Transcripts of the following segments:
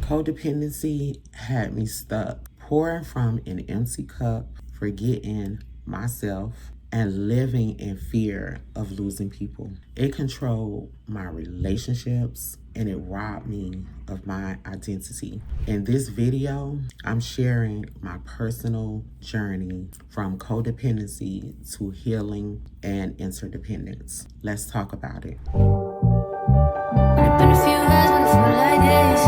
Codependency had me stuck, pouring from an empty cup, forgetting myself, and living in fear of losing people. It controlled my relationships and it robbed me of my identity. In this video, I'm sharing my personal journey from codependency to healing and interdependence. Let's talk about it. Only been a few hours, but it felt like days.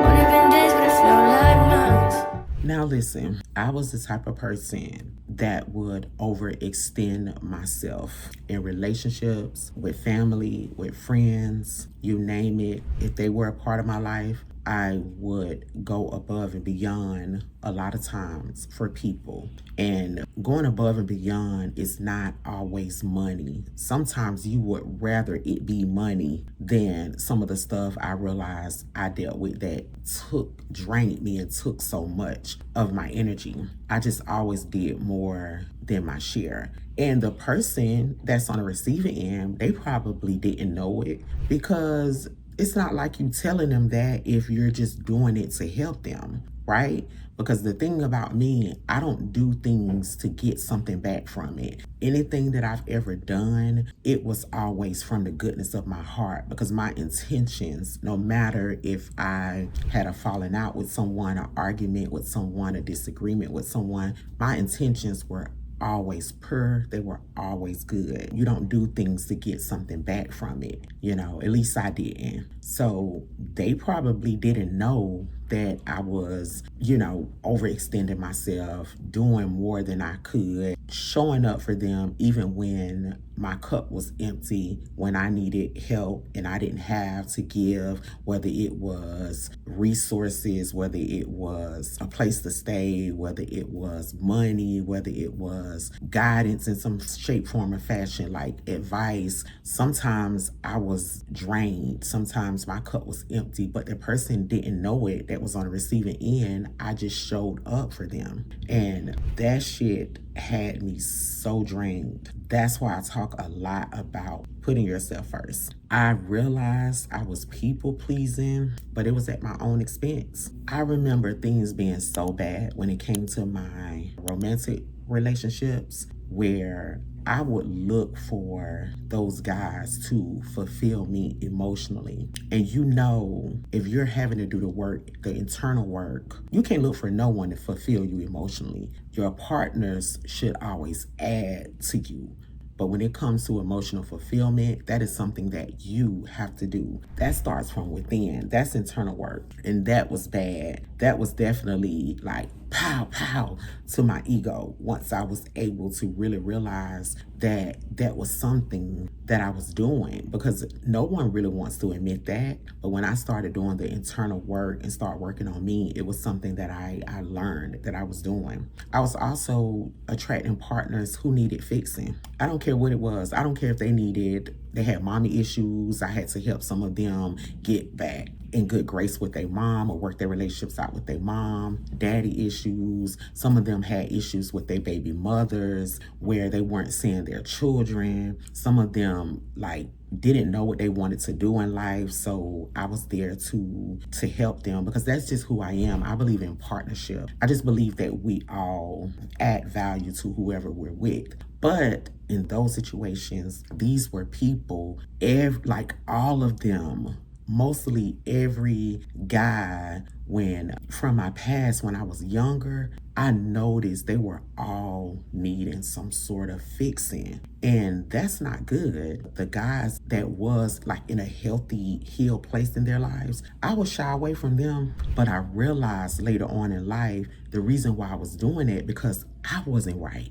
Only been days, but it felt like months. Now listen, I was the type of person that would overextend myself in relationships, with family, with friends, you name it. If they were a part of my life, I would go above and beyond a lot of times for people. And going above and beyond is not always money. Sometimes you would rather it be money than some of the stuff I realized I dealt with that drained me and took so much of my energy. I just always did more than my share. And the person that's on the receiving end, they probably didn't know it, because it's not like you telling them that if you're just doing it to help them, right? Because the thing about me, I don't do things to get something back from it. Anything that I've ever done, it was always from the goodness of my heart, because my intentions, no matter if I had a falling out with someone, an argument with someone, a disagreement with someone, my intentions were always pure. They were always good. You don't do things to get something back from it, at least I didn't. So they probably didn't know that I was, overextending myself, doing more than I could, showing up for them even when my cup was empty, when I needed help and I didn't have to give, whether it was resources, whether it was a place to stay, whether it was money, whether it was guidance in some shape, form, or fashion, like advice. Sometimes I was drained. Sometimes my cup was empty, but the person didn't know it that was on the receiving end. I just showed up for them. And that shit had me so drained. That's why I talk a lot about putting yourself first. I realized I was people pleasing, but it was at my own expense. I remember things being so bad when it came to my romantic relationships, where I would look for those guys to fulfill me emotionally. And if you're having to do the work, the internal work, you can't look for no one to fulfill you emotionally. Your partners should always add to you. But when it comes to emotional fulfillment, that is something that you have to do. That starts from within. That's internal work. And that was bad. That was definitely like pow, pow to my ego once I was able to really realize that that was something that I was doing, because no one really wants to admit that. But when I started doing the internal work and start working on me, it was something that I learned that I was doing. I was also attracting partners who needed fixing. I don't care what it was. I don't care if they had mommy issues. I had to help some of them get back in good grace with their mom or work their relationships out with their mom. Daddy issues. Some of them had issues with their baby mothers where they weren't seeing their children. Some of them didn't know what they wanted to do in life. So I was there to help them, because that's just who I am. I believe in partnership. I just believe that we all add value to whoever we're with. But in those situations, these were people, all of them, mostly every guy, from my past, when I was younger, I noticed they were all needing some sort of fixing. And that's not good. The guys that was in a healthy, healed place in their lives, I would shy away from them. But I realized later on in life, the reason why I was doing it, because I wasn't right.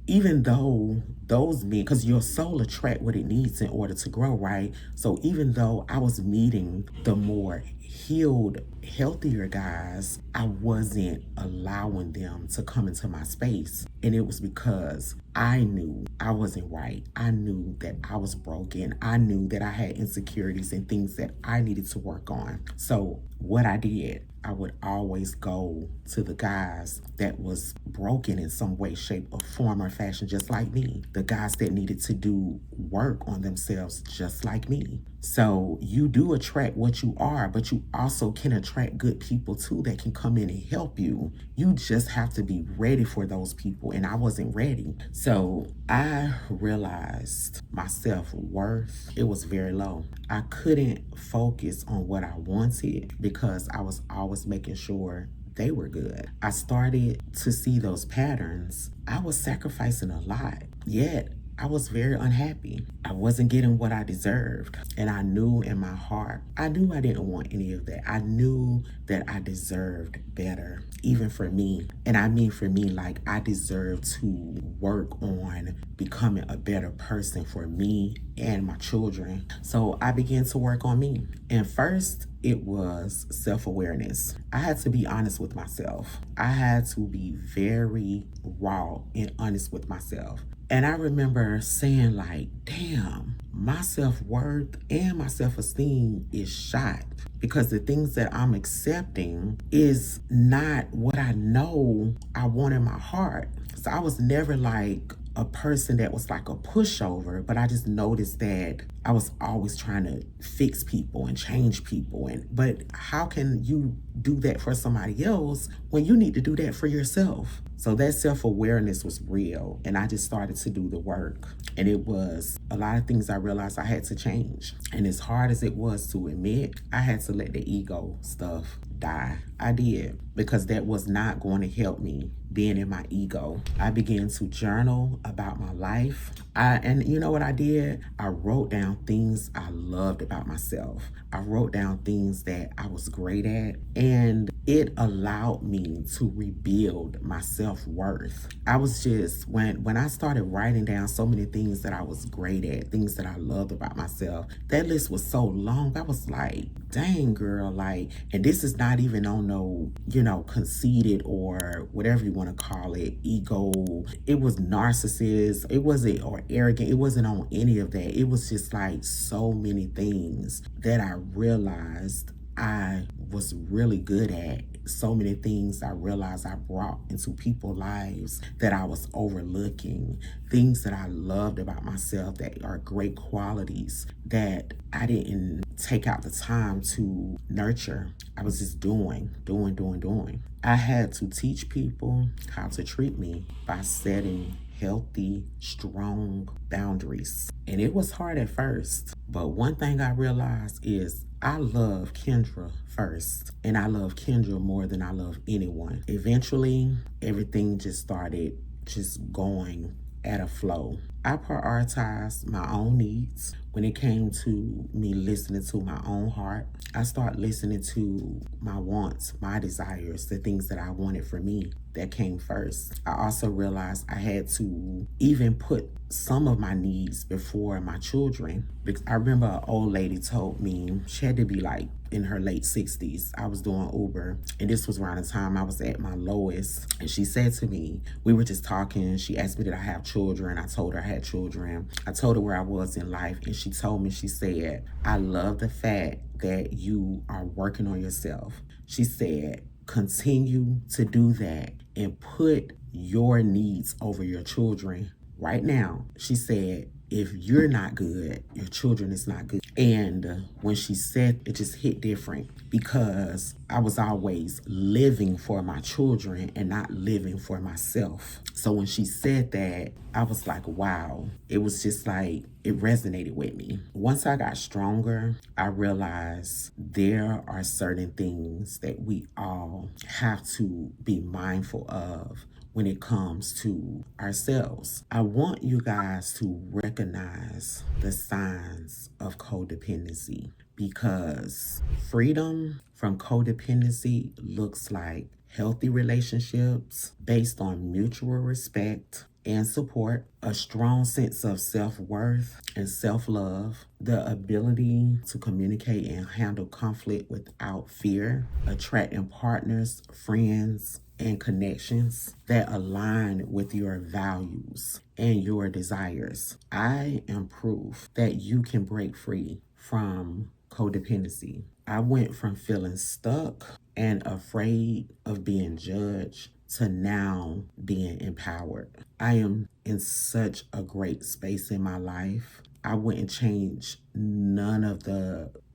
Even though those men, because your soul attract what it needs in order to grow, right? So even though I was meeting the more healed healthier guys, I wasn't allowing them to come into my space. And it was because I knew I wasn't right. I knew that I was broken. I knew that I had insecurities and things that I needed to work on. So what I did, I would always go to the guys that was broken in some way, shape, or form or fashion, just like me. The guys that needed to do work on themselves, just like me. So you do attract what you are, but you also can attract good people too that can come in and help you. You just have to be ready for those people, and I wasn't ready. So I realized my self-worth, it was very low. I couldn't focus on what I wanted because I was always making sure they were good. I started to see those patterns. I was sacrificing a lot, yet I was very unhappy. I wasn't getting what I deserved. And I knew in my heart, I knew I didn't want any of that. I knew that I deserved better, even for me. And I mean for me, like I deserved to work on becoming a better person for me and my children. So I began to work on me. And first, it was self-awareness. I had to be honest with myself. I had to be very raw and honest with myself. And I remember saying like, damn, my self-worth and my self-esteem is shot because the things that I'm accepting is not what I know I want in my heart. So I was never like a person that was like a pushover, but I just noticed that I was always trying to fix people and change people. But how can you do that for somebody else when you need to do that for yourself? So that self-awareness was real, and I just started to do the work. And it was a lot of things I realized I had to change. And as hard as it was to admit, I had to let the ego stuff die. I did, because that was not going to help me being in my ego. I began to journal about my life. And you know what I did? I wrote down things I loved about myself. I wrote down things that I was great at, and it allowed me to rebuild my self-worth. I was just, when I started writing down so many things that I was great at, things that I loved about myself, that list was so long. I was like, dang girl, like, and this is not even on no, conceited or whatever you want to call it, ego. It was narcissist. It wasn't, or arrogant. It wasn't on any of that. It was just like so many things that I realized I was really good at. So many things I realized I brought into people's lives that I was overlooking. Things that I loved about myself that are great qualities that I didn't take out the time to nurture. I was just doing. I had to teach people how to treat me by setting healthy, strong boundaries. And it was hard at first, but one thing I realized is I love Kendra first, and I love Kendra more than I love anyone. Eventually, everything just started just going at a flow. I prioritized my own needs when it came to me listening to my own heart. I started listening to my wants, my desires, the things that I wanted for me. That came first. I also realized I had to even put some of my needs before my children. Because I remember an old lady told me, she had to be like in her late 60s. I was doing Uber, and this was around the time I was at my lowest. And she said to me, we were just talking. She asked me, did I have children? I told her I had children. I told her where I was in life, and she told me, she said, I love the fact that you are working on yourself. She said, continue to do that and put your needs over your children right now. She said, if you're not good, your children is not good. And when she said, it just hit different because I was always living for my children and not living for myself. So when she said that, I was like, wow. It was just like, it resonated with me. Once I got stronger, I realized there are certain things that we all have to be mindful of when it comes to ourselves. I want you guys to recognize the signs of codependency, because freedom from codependency looks like healthy relationships based on mutual respect, and support, a strong sense of self-worth and self-love, the ability to communicate and handle conflict without fear, attracting partners, friends, and connections that align with your values and your desires. I am proof that you can break free from codependency. I went from feeling stuck and afraid of being judged to now being empowered. I am in such a great space in my life. I wouldn't change none of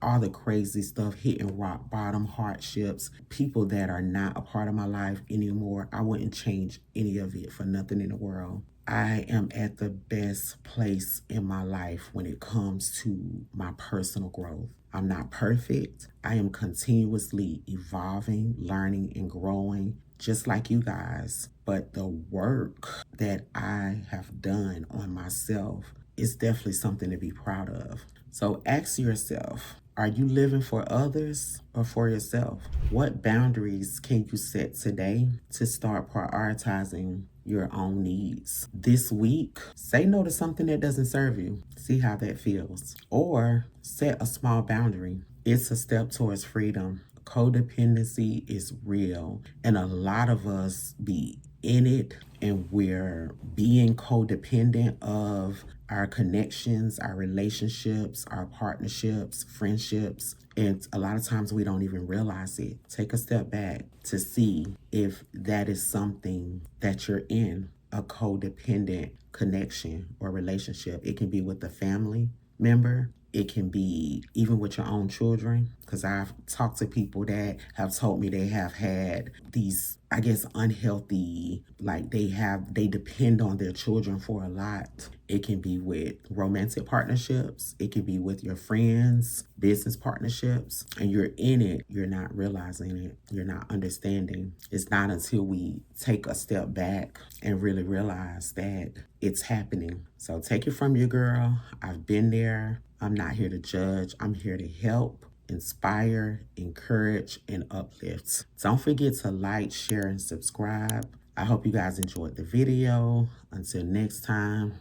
all the crazy stuff, hitting rock bottom, hardships, people that are not a part of my life anymore. I wouldn't change any of it for nothing in the world. I am at the best place in my life when it comes to my personal growth. I'm not perfect. I am continuously evolving, learning, and growing, just like you guys. But the work that I have done on myself is definitely something to be proud of. So ask yourself, are you living for others or for yourself? What boundaries can you set today to start prioritizing your own needs? This week, say no to something that doesn't serve you. See how that feels. Or set a small boundary. It's a step towards freedom. Codependency is real, and a lot of us be in it, and we're being codependent of our connections, our relationships, our partnerships, friendships. And a lot of times we don't even realize it. Take a step back to see if that is something that you're in, a codependent connection or relationship. It can be with a family member. It can be even with your own children, because I've talked to people that have told me they have had these, I guess, unhealthy, like they depend on their children for a lot. It can be with romantic partnerships. It can be with your friends, business partnerships, and you're in it. You're not realizing it. You're not understanding. It's not until we take a step back and really realize that it's happening. So take it from your girl. I've been there. I'm not here to judge. I'm here to help, inspire, encourage, and uplift. Don't forget to like, share, and subscribe. I hope you guys enjoyed the video. Until next time.